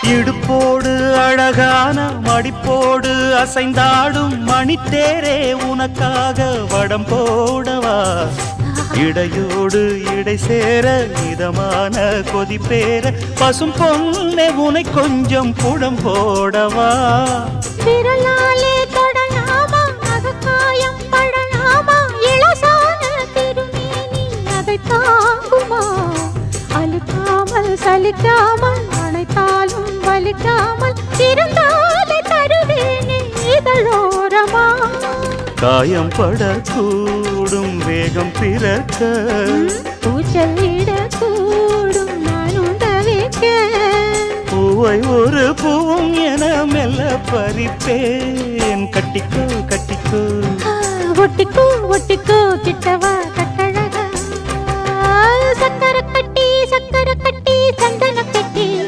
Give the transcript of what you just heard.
இடுப்போடு அழகான மடிப்போடு அசைந்தாடும் மணித்தேரே உனக்காக வடம் போடவா இடையோடு இடை சேர இதமான கொதிப்பேர பசும் பொன்னே உனை கொஞ்சம் புடம் போடவா விரலாலே தொடலாமா அகக்காயம் படலாமா இளசான திருமேனி அதை தாங்குமா அழுக்காமல் சலிக்காமல் அணைத்தாலும் வலிக்காமல் இருந்தாலே தருவேனே இதழோரமா காயம் படக்கூடும் வேகம் பிறக்க பூச்சலிடக்கூடும் நான் உண்டவிக்க பூவை ஒரு பூவும் என மெல்ல பறிப்பேன் கட்டிக்கோ கட்டிக்கோ ஒட்டிக்கோ ஒட்டிக்கோ கிட்டவா